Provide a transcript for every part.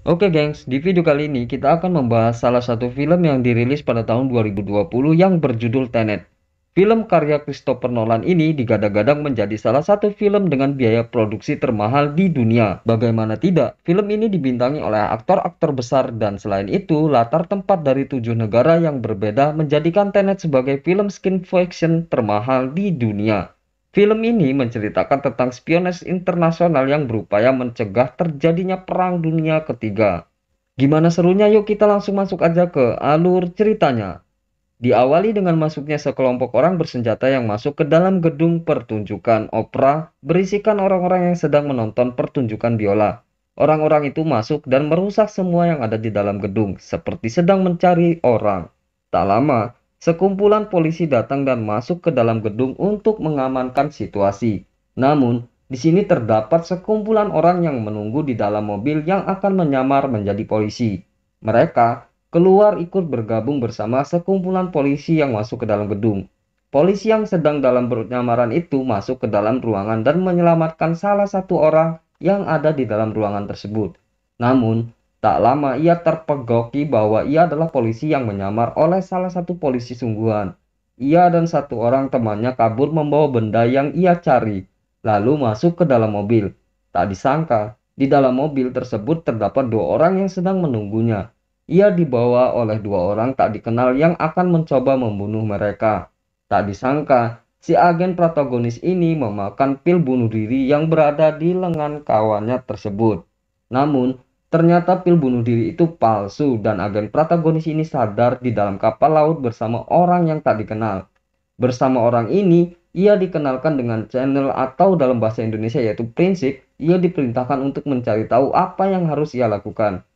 Oke gengs, di video kali ini kita akan membahas salah satu film yang dirilis pada tahun 2020 yang berjudul Tenet. Film karya Christopher Nolan ini digadang-gadang menjadi salah satu film dengan biaya produksi termahal di dunia. Bagaimana tidak, film ini dibintangi oleh aktor-aktor besar dan selain itu latar tempat dari 7 negara yang berbeda menjadikan Tenet sebagai film science fiction termahal di dunia. Film ini menceritakan tentang spionase internasional yang berupaya mencegah terjadinya Perang Dunia Ketiga. Gimana serunya? Yuk kita langsung masuk aja ke alur ceritanya. Diawali dengan masuknya sekelompok orang bersenjata yang masuk ke dalam gedung pertunjukan opera berisikan orang-orang yang sedang menonton pertunjukan biola. Orang-orang itu masuk dan merusak semua yang ada di dalam gedung, seperti sedang mencari orang. Tak lama, sekumpulan polisi datang dan masuk ke dalam gedung untuk mengamankan situasi. Namun, di sini terdapat sekumpulan orang yang menunggu di dalam mobil yang akan menyamar menjadi polisi. Mereka keluar ikut bergabung bersama sekumpulan polisi yang masuk ke dalam gedung. Polisi yang sedang dalam penyamaran itu masuk ke dalam ruangan dan menyelamatkan salah satu orang yang ada di dalam ruangan tersebut. Namun, tak lama ia terpegoki bahwa ia adalah polisi yang menyamar oleh salah satu polisi sungguhan. Ia dan satu orang temannya kabur membawa benda yang ia cari, lalu masuk ke dalam mobil. Tak disangka, di dalam mobil tersebut terdapat 2 orang yang sedang menunggunya. Ia dibawa oleh 2 orang tak dikenal yang akan mencoba membunuh mereka. Tak disangka, si agen protagonis ini memakan pil bunuh diri yang berada di lengan kawannya tersebut. Namun, ternyata pil bunuh diri itu palsu dan agen protagonis ini sadar di dalam kapal laut bersama orang yang tak dikenal. Bersama orang ini, ia dikenalkan dengan channel atau dalam bahasa Indonesia yaitu prinsip, ia diperintahkan untuk mencari tahu apa yang harus ia lakukan.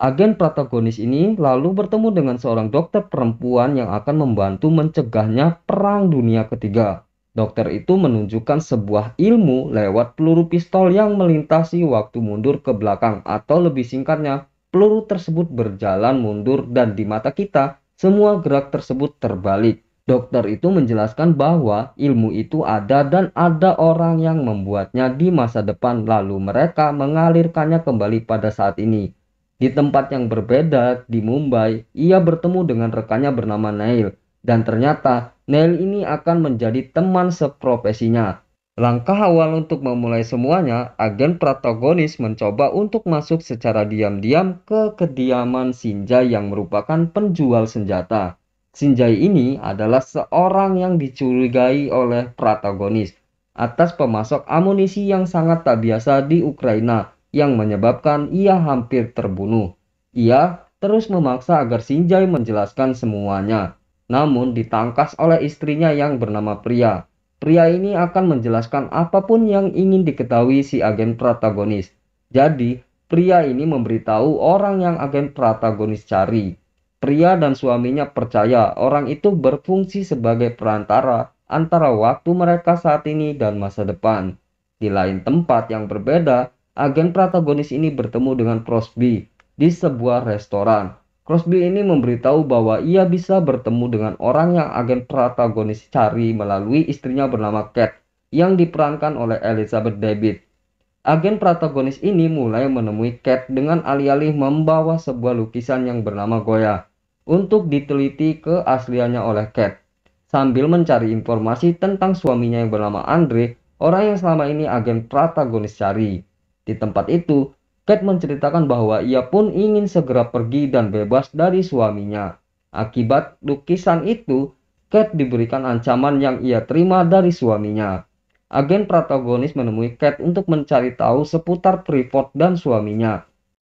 Agen protagonis ini lalu bertemu dengan seorang dokter perempuan yang akan membantu mencegahnya Perang Dunia Ketiga. Dokter itu menunjukkan sebuah ilmu lewat peluru pistol yang melintasi waktu mundur ke belakang atau lebih singkatnya, peluru tersebut berjalan mundur dan di mata kita, semua gerak tersebut terbalik. Dokter itu menjelaskan bahwa ilmu itu ada dan ada orang yang membuatnya di masa depan lalu mereka mengalirkannya kembali pada saat ini. Di tempat yang berbeda di Mumbai, ia bertemu dengan rekannya bernama Neil. Dan ternyata Neil ini akan menjadi teman seprofesinya. Langkah awal untuk memulai semuanya, agen protagonis mencoba untuk masuk secara diam-diam ke kediaman Sinjai yang merupakan penjual senjata. Sinjai ini adalah seorang yang dicurigai oleh protagonis atas pemasok amunisi yang sangat tak biasa di Ukraina yang menyebabkan ia hampir terbunuh. Ia terus memaksa agar Sinjai menjelaskan semuanya, namun ditangkas oleh istrinya yang bernama Priya. Pria ini akan menjelaskan apapun yang ingin diketahui si agen protagonis. Jadi, pria ini memberitahu orang yang agen protagonis cari. Pria dan suaminya percaya orang itu berfungsi sebagai perantara antara waktu mereka saat ini dan masa depan. Di lain tempat yang berbeda, agen protagonis ini bertemu dengan Crosby di sebuah restoran. Crosby ini memberitahu bahwa ia bisa bertemu dengan orang yang agen protagonis cari melalui istrinya bernama Kate yang diperankan oleh Elizabeth Debicki. Agen protagonis ini mulai menemui Kate dengan alih-alih membawa sebuah lukisan yang bernama Goya untuk diteliti keasliannya oleh Kate. Sambil mencari informasi tentang suaminya yang bernama Andre, orang yang selama ini agen protagonis cari. Di tempat itu, Kate menceritakan bahwa ia pun ingin segera pergi dan bebas dari suaminya. Akibat lukisan itu, Kate diberikan ancaman yang ia terima dari suaminya. Agen protagonis menemui Kate untuk mencari tahu seputar Freeport dan suaminya.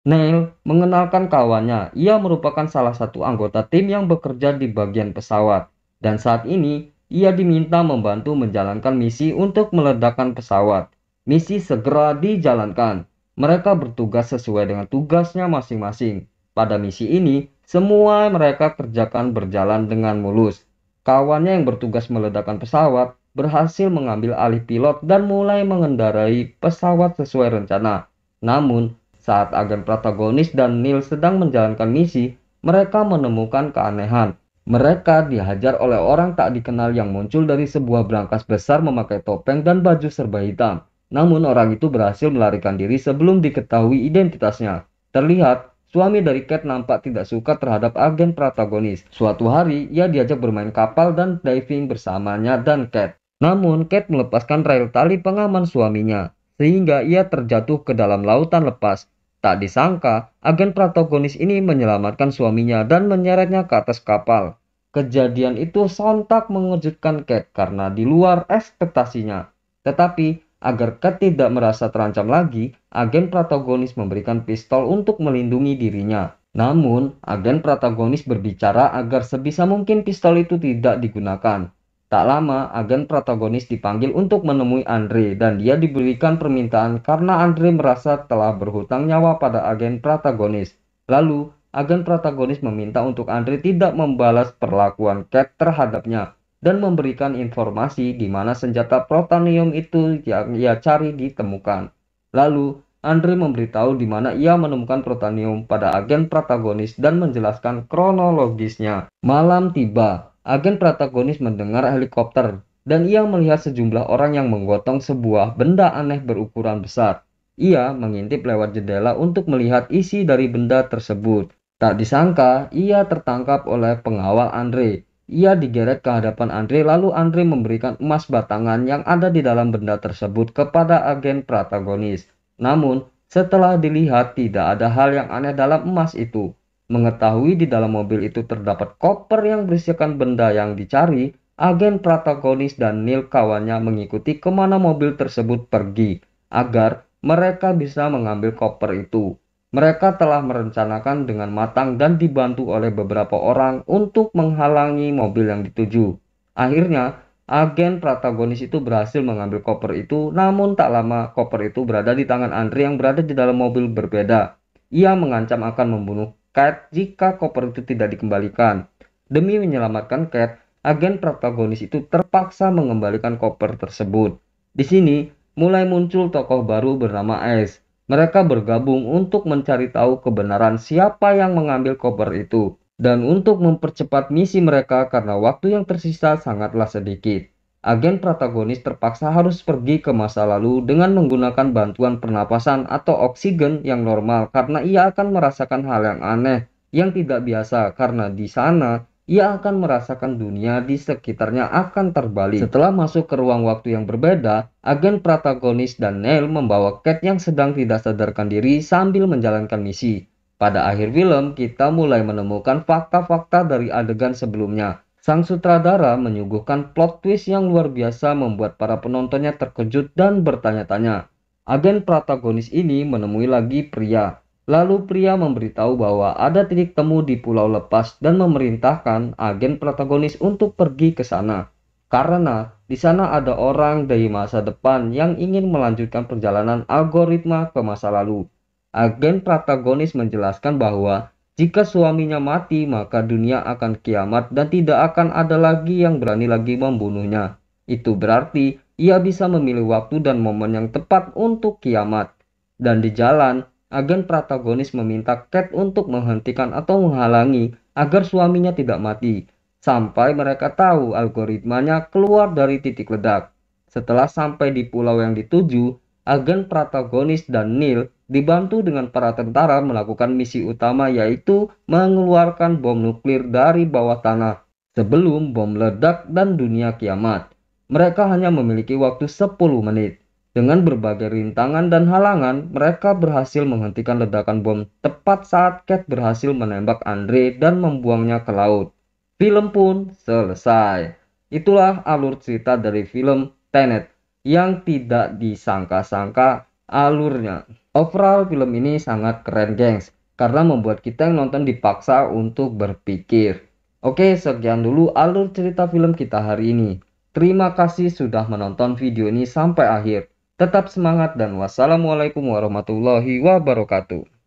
Neil mengenalkan kawannya, ia merupakan salah satu anggota tim yang bekerja di bagian pesawat. Dan saat ini, ia diminta membantu menjalankan misi untuk meledakkan pesawat. Misi segera dijalankan. Mereka bertugas sesuai dengan tugasnya masing-masing. Pada misi ini, semua mereka kerjakan berjalan dengan mulus. Kawannya yang bertugas meledakkan pesawat berhasil mengambil alih pilot dan mulai mengendarai pesawat sesuai rencana. Namun, saat agen protagonis dan Neil sedang menjalankan misi, mereka menemukan keanehan. Mereka dihajar oleh orang tak dikenal yang muncul dari sebuah brankas besar memakai topeng dan baju serba hitam. Namun orang itu berhasil melarikan diri sebelum diketahui identitasnya. Terlihat, suami dari Kate nampak tidak suka terhadap agen protagonis. Suatu hari, ia diajak bermain kapal dan diving bersamanya dan Kate. Namun, Kate melepaskan rel tali pengaman suaminya, sehingga ia terjatuh ke dalam lautan lepas. Tak disangka, agen protagonis ini menyelamatkan suaminya dan menyeretnya ke atas kapal. Kejadian itu sontak mengejutkan Kate karena di luar ekspektasinya. Tetapi, agar Kate tidak merasa terancam lagi, agen protagonis memberikan pistol untuk melindungi dirinya. Namun, agen protagonis berbicara agar sebisa mungkin pistol itu tidak digunakan. Tak lama, agen protagonis dipanggil untuk menemui Andre dan dia diberikan permintaan karena Andre merasa telah berhutang nyawa pada agen protagonis. Lalu, agen protagonis meminta untuk Andre tidak membalas perlakuan Kate terhadapnya dan memberikan informasi di mana senjata protonium itu yang ia cari ditemukan. Lalu, Andre memberitahu di mana ia menemukan protonium pada agen protagonis dan menjelaskan kronologisnya. Malam tiba, agen protagonis mendengar helikopter dan ia melihat sejumlah orang yang menggotong sebuah benda aneh berukuran besar. Ia mengintip lewat jendela untuk melihat isi dari benda tersebut. Tak disangka, ia tertangkap oleh pengawal Andre. Ia digeret ke hadapan Andre, lalu Andre memberikan emas batangan yang ada di dalam benda tersebut kepada agen protagonis. Namun, setelah dilihat tidak ada hal yang aneh dalam emas itu. Mengetahui di dalam mobil itu terdapat koper yang berisikan benda yang dicari, agen protagonis dan Neil kawannya mengikuti kemana mobil tersebut pergi, agar mereka bisa mengambil koper itu. Mereka telah merencanakan dengan matang dan dibantu oleh beberapa orang untuk menghalangi mobil yang dituju. Akhirnya, agen protagonis itu berhasil mengambil koper itu, namun tak lama koper itu berada di tangan Andre yang berada di dalam mobil berbeda. Ia mengancam akan membunuh Kate jika koper itu tidak dikembalikan. Demi menyelamatkan Kate, agen protagonis itu terpaksa mengembalikan koper tersebut. Di sini, mulai muncul tokoh baru bernama Ace. Mereka bergabung untuk mencari tahu kebenaran siapa yang mengambil koper itu, dan untuk mempercepat misi mereka karena waktu yang tersisa sangatlah sedikit. Agen protagonis terpaksa harus pergi ke masa lalu dengan menggunakan bantuan pernapasan atau oksigen yang normal karena ia akan merasakan hal yang aneh yang tidak biasa karena di sana ia akan merasakan dunia di sekitarnya akan terbalik. Setelah masuk ke ruang waktu yang berbeda, agen protagonis dan Neil membawa Kate yang sedang tidak sadarkan diri sambil menjalankan misi. Pada akhir film, kita mulai menemukan fakta-fakta dari adegan sebelumnya. Sang sutradara menyuguhkan plot twist yang luar biasa membuat para penontonnya terkejut dan bertanya-tanya. Agen protagonis ini menemui lagi pria. Lalu pria memberitahu bahwa ada titik temu di pulau lepas dan memerintahkan agen protagonis untuk pergi ke sana. Karena di sana ada orang dari masa depan yang ingin melanjutkan perjalanan algoritma ke masa lalu. Agen protagonis menjelaskan bahwa jika suaminya mati maka dunia akan kiamat dan tidak akan ada lagi yang berani lagi membunuhnya. Itu berarti ia bisa memilih waktu dan momen yang tepat untuk kiamat. Dan di jalan, agen protagonis meminta Kate untuk menghentikan atau menghalangi agar suaminya tidak mati, sampai mereka tahu algoritmanya keluar dari titik ledak. Setelah sampai di pulau yang dituju, agen protagonis dan Neil dibantu dengan para tentara melakukan misi utama yaitu mengeluarkan bom nuklir dari bawah tanah sebelum bom meledak dan dunia kiamat. Mereka hanya memiliki waktu 10 menit. Dengan berbagai rintangan dan halangan, mereka berhasil menghentikan ledakan bom tepat saat Kate berhasil menembak Andre dan membuangnya ke laut. Film pun selesai. Itulah alur cerita dari film Tenet yang tidak disangka-sangka alurnya. Overall film ini sangat keren gengs, karena membuat kita yang nonton dipaksa untuk berpikir. Oke, sekian dulu alur cerita film kita hari ini. Terima kasih sudah menonton video ini sampai akhir. Tetap semangat dan wassalamualaikum warahmatullahi wabarakatuh.